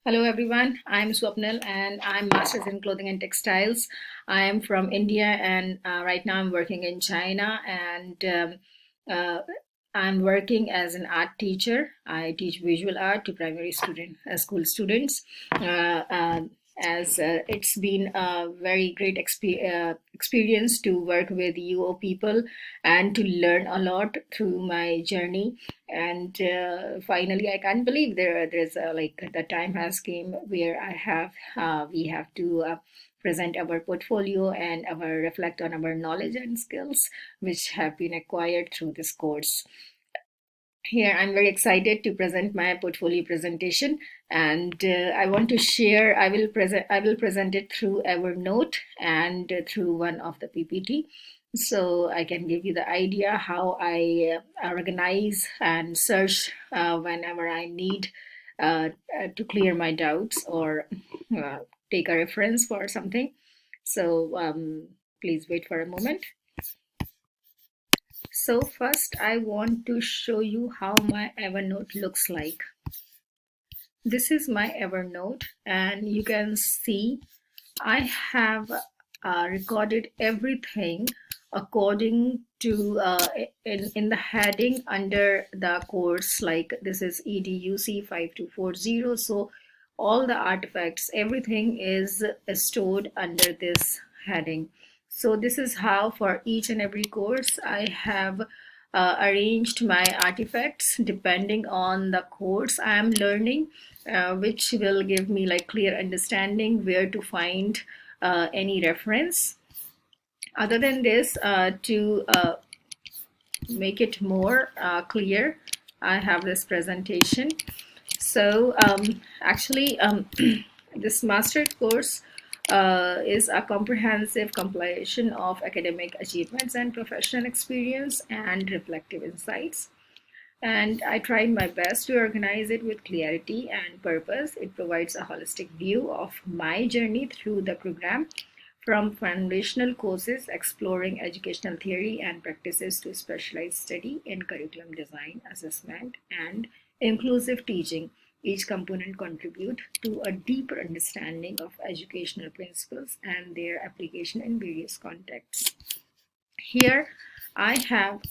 Hello everyone, I'm Swapnil and I'm Masters in Clothing and Textiles. I am from India and right now I'm working in China and uh, I'm working as an art teacher. I teach visual art to primary school students. As It's been a very great experience to work with UO people and to learn a lot through my journey. And finally, I can't believe there's like the time has came where we have to present our portfolio and our reflect on our knowledge and skills which have been acquired through this course. Here, I'm very excited to present my portfolio presentation, and I want to share. I will present it through Evernote and through one of the PPT, so I can give you the idea how I organize and search whenever I need to clear my doubts or uh, take a reference for something. So please wait for a moment. So first I want to show you how my Evernote looks like. This is my Evernote and you can see I have recorded everything according to in the heading under the course, like this is EDUC 5240. So all the artifacts, everything is stored under this heading. So this is how for each and every course I have arranged my artifacts depending on the course I am learning, which will give me like clear understanding where to find any reference. Other than this, to make it more clear, I have this presentation. So this master course is a comprehensive compilation of academic achievements and professional experience and reflective insights. And I tried my best to organize it with clarity and purpose. It provides a holistic view of my journey through the program, from foundational courses exploring educational theory and practices to specialized study in curriculum design, assessment, and inclusive teaching. Each component contribute to a deeper understanding of educational principles and their application in various contexts. Here I have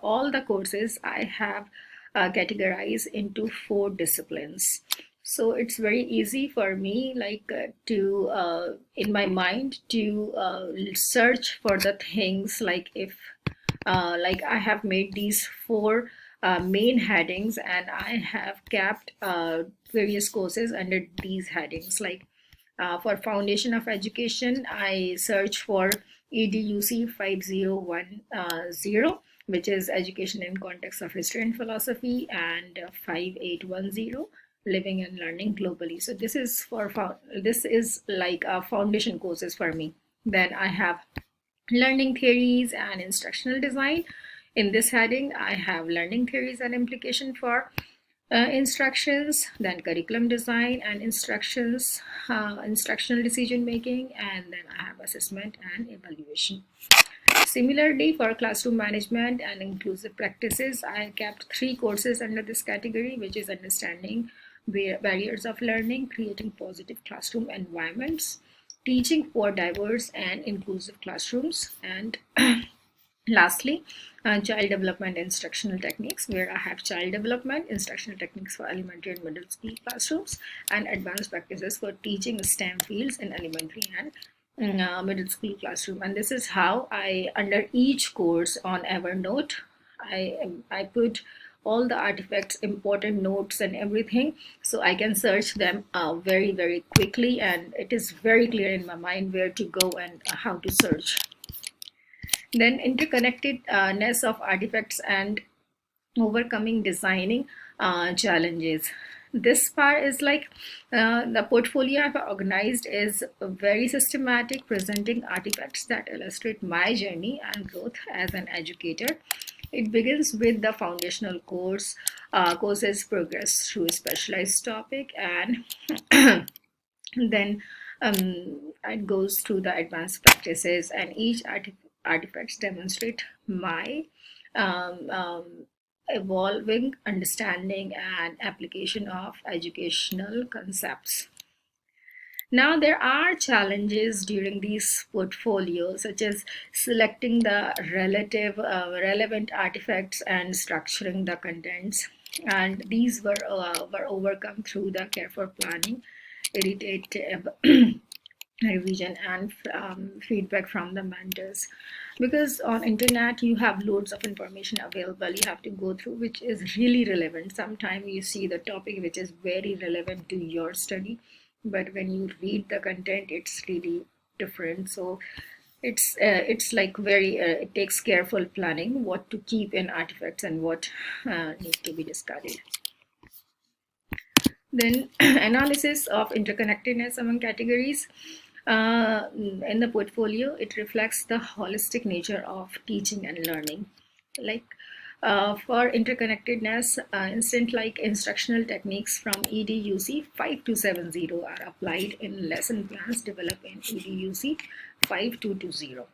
all the courses I have categorized into 4 disciplines. So it's very easy for me like to in my mind to search for the things, like if like I have made these 4 main headings and I have kept various courses under these headings. Like for Foundation of Education, I search for EDUC 5010, which is Education in Context of History and Philosophy, and 5810, Living and Learning Globally. So this is like foundation courses for me. Then I have learning theories and instructional design. In this heading, I have learning theories and implication for instructions, then curriculum design and instructions, instructional decision making, and then I have assessment and evaluation. Similarly, for classroom management and inclusive practices, I kept 3 courses under this category, which is understanding barriers of learning, creating positive classroom environments, teaching for diverse and inclusive classrooms, and lastly, child development instructional techniques, where I have child development instructional techniques for elementary and middle school classrooms, and advanced practices for teaching STEM fields in elementary and middle school classroom. And this is how I, under each course on Evernote, I put all the artifacts, important notes, and everything, so I can search them very quickly, and it is very clear in my mind where to go and how to search. Then interconnectedness of artifacts and overcoming designing challenges. This part is like the portfolio I've organized is very systematic, presenting artifacts that illustrate my journey and growth as an educator. It begins with the foundational courses progress through a specialized topic, and then it goes through the advanced practices, and each artifacts demonstrate my um, um, evolving understanding and application of educational concepts. Now, there are challenges during these portfolios, such as selecting the relevant artifacts and structuring the contents. And these were overcome through the careful planning, iterative revision, and feedback from the mentors. Because on internet you have loads of information available, you have to go through which is really relevant. Sometimes you see the topic which is very relevant to your study, but when you read the content it's really different. So it's like very it takes careful planning what to keep in artifacts and what needs to be discarded. Then analysis of interconnectedness among categories. In the portfolio, it reflects the holistic nature of teaching and learning. Like for interconnectedness, instant like instructional techniques from EDUC 5270 are applied in lesson plans developed in EDUC 5220.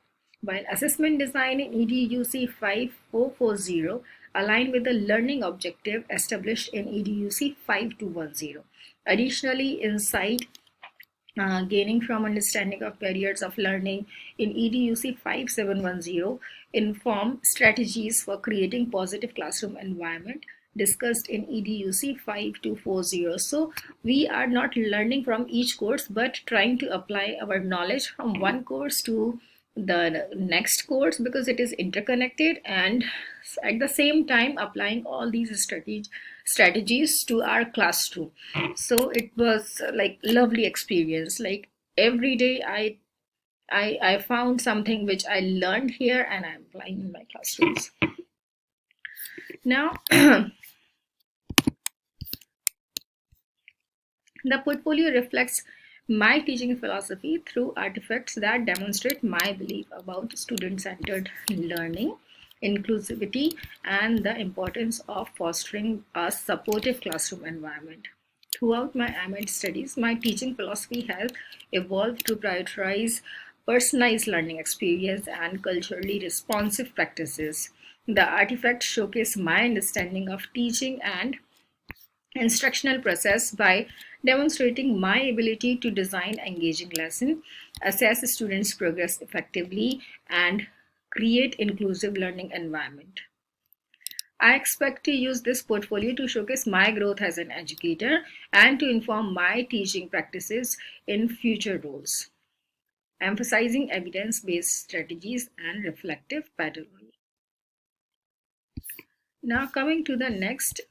While assessment design in EDUC 5440 align with the learning objective established in EDUC 5210. Additionally, insight gaining from understanding of barriers of learning in EDUC 5710 inform strategies for creating positive classroom environment discussed in EDUC 5240. So we are not learning from each course but trying to apply our knowledge from one course to the next course because it is interconnected, and at the same time applying all these strategies to our classroom. So it was like lovely experience. Like every day I found something which I learned here and I'm applying in my classrooms. Now the portfolio reflects my teaching philosophy through artifacts that demonstrate my belief about student-centered learning, inclusivity, and the importance of fostering a supportive classroom environment. Throughout my AMED studies, my teaching philosophy has evolved to prioritize personalized learning experience and culturally responsive practices. The artifacts showcase my understanding of teaching and instructional process by demonstrating my ability to design engaging lesson, assess students' progress effectively, and create inclusive learning environment. I expect to use this portfolio to showcase my growth as an educator and to inform my teaching practices in future roles, emphasizing evidence-based strategies and reflective pedagogy. Now coming to the next,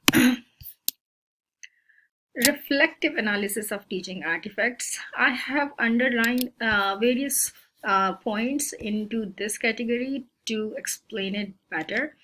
reflective analysis of teaching artifacts. I have underlined various points into this category to explain it better.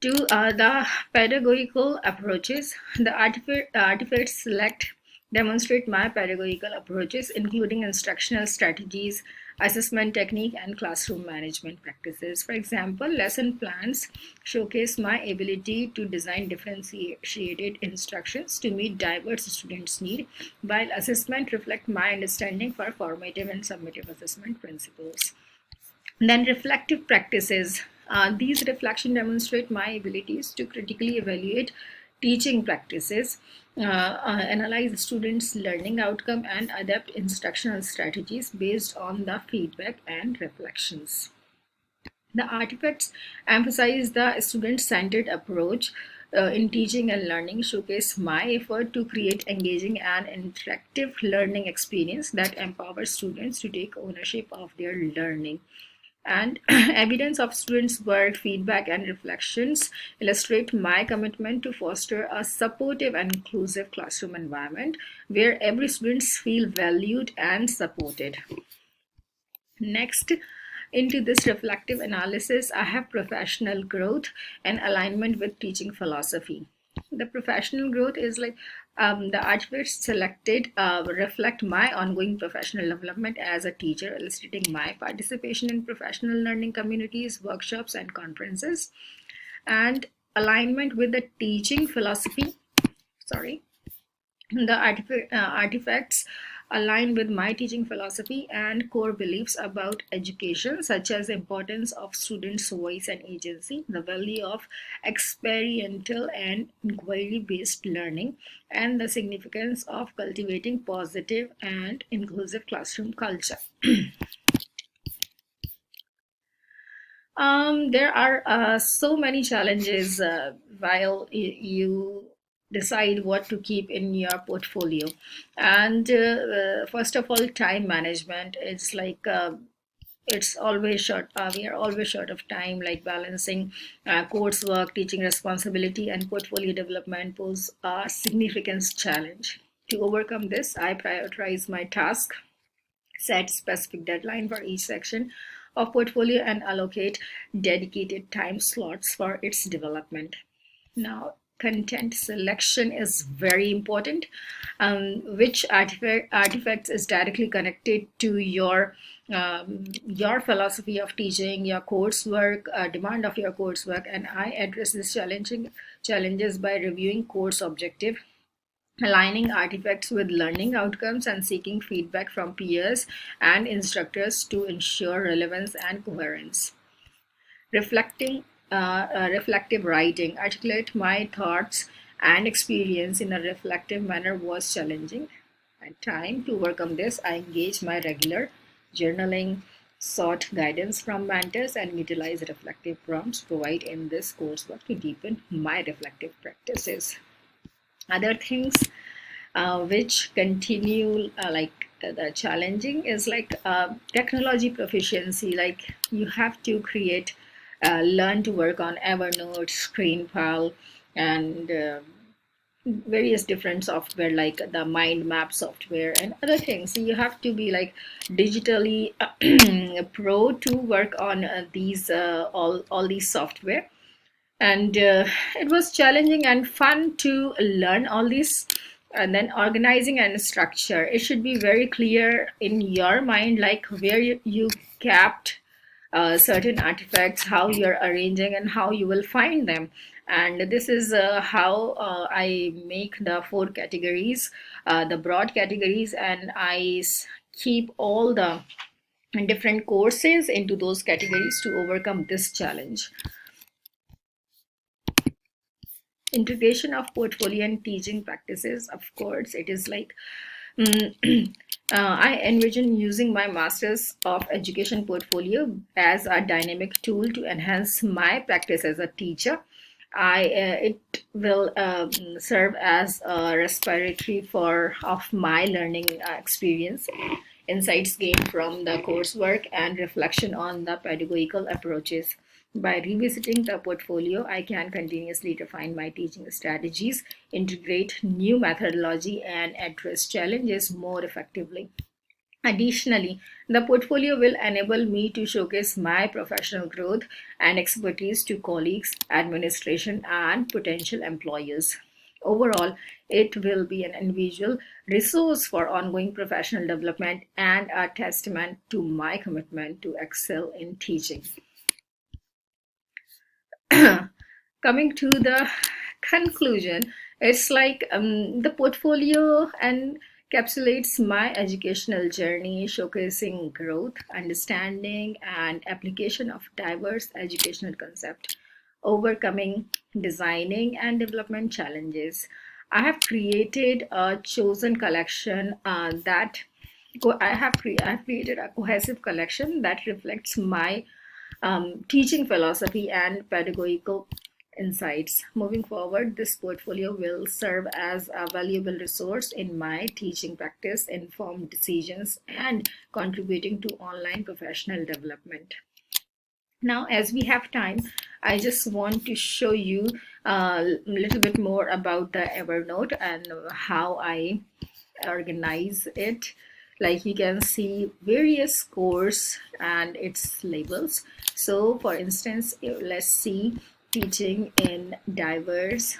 To the pedagogical approaches, the artifacts select demonstrate my pedagogical approaches, including instructional strategies, assessment technique, and classroom management practices. For example, lesson plans showcase my ability to design differentiated instructions to meet diverse students' needs, while assessment reflect my understanding for formative and summative assessment principles. Then reflective practices. These reflections demonstrate my abilities to critically evaluate teaching practices, analyze students' learning outcome, and adapt instructional strategies based on the feedback and reflections. The artifacts emphasize the student-centered approach in teaching and learning, showcase my effort to create engaging and interactive learning experience that empowers students to take ownership of their learning. And evidence of students' work, feedback, and reflections illustrate my commitment to foster a supportive and inclusive classroom environment where every student feels valued and supported. Next, into this reflective analysis, I have professional growth and alignment with teaching philosophy. The professional growth is like the artifacts selected reflect my ongoing professional development as a teacher, illustrating my participation in professional learning communities, workshops, and conferences, and alignment with the teaching philosophy. Sorry. The artifacts align with my teaching philosophy and core beliefs about education, such as the importance of students' voice and agency, the value of experiential and inquiry-based learning, and the significance of cultivating positive and inclusive classroom culture. There are so many challenges while you decide what to keep in your portfolio. And first of all, time management. It's like it's always short. We are always short of time, like balancing coursework, teaching responsibility, and portfolio development pose a significant challenge. To overcome this, I prioritize my task, set specific deadline for each section of portfolio, and allocate dedicated time slots for its development. Now, content selection is very important. Which artifacts is directly connected to your philosophy of teaching, your coursework, demand of your coursework, and I address these challenging challenges by reviewing course objective, aligning artifacts with learning outcomes, and seeking feedback from peers and instructors to ensure relevance and coherence. Reflective writing, articulate my thoughts and experience in a reflective manner was challenging. At time to overcome this, I engaged my regular journaling, sought guidance from mentors, and utilized reflective prompts provided in this coursework to deepen my reflective practices. Other things which continue the challenging is like technology proficiency. Like you have to create, learn to work on Evernote, ScreenPal, and various different software like the mind map software and other things. So you have to be like digitally pro to work on these all these software. And it was challenging and fun to learn all these. And then organizing and structure, it should be very clear in your mind, like where you kept certain artifacts, how you're arranging, and how you will find them. And this is how I make the four categories, the broad categories, and keep all the different courses into those categories to overcome this challenge. Integration of portfolio and teaching practices, of course, it is like I envision using my Masters of Education portfolio as a dynamic tool to enhance my practice as a teacher. It will serve as a respiratory for of my learning experience, insights gained from the coursework, and reflection on the pedagogical approaches. By revisiting the portfolio, I can continuously refine my teaching strategies, integrate new methodology, and address challenges more effectively. Additionally, the portfolio will enable me to showcase my professional growth and expertise to colleagues, administration, and potential employers. Overall, it will be an individual resource for ongoing professional development and a testament to my commitment to excel in teaching. Coming to the conclusion, it's like the portfolio encapsulates my educational journey, showcasing growth, understanding, and application of diverse educational concepts, overcoming designing and development challenges. I have created a chosen collection I have created a cohesive collection that reflects my teaching philosophy and pedagogical insights. Moving forward, this portfolio will serve as a valuable resource in my teaching practice, informed decisions, and contributing to online professional development. Now, as we have time, I just want to show you a little bit more about the Evernote and how I organize it. Like you can see various course and its labels. So for instance, let's see teaching in diverse,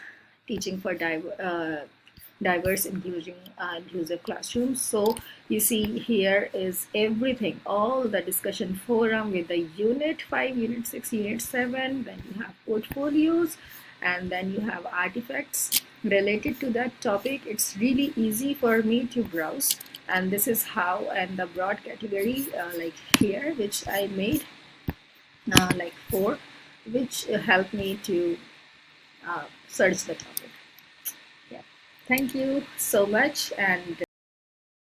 teaching for diverse inclusive classrooms. So you see here is everything, all the discussion forum with the unit 5, unit 6, unit 7, then you have portfolios, and then you have artifacts related to that topic. It's really easy for me to browse, And this is how, and the broad category like here, which I made like 4, which helped me to search the topic. Yeah. Thank you so much. And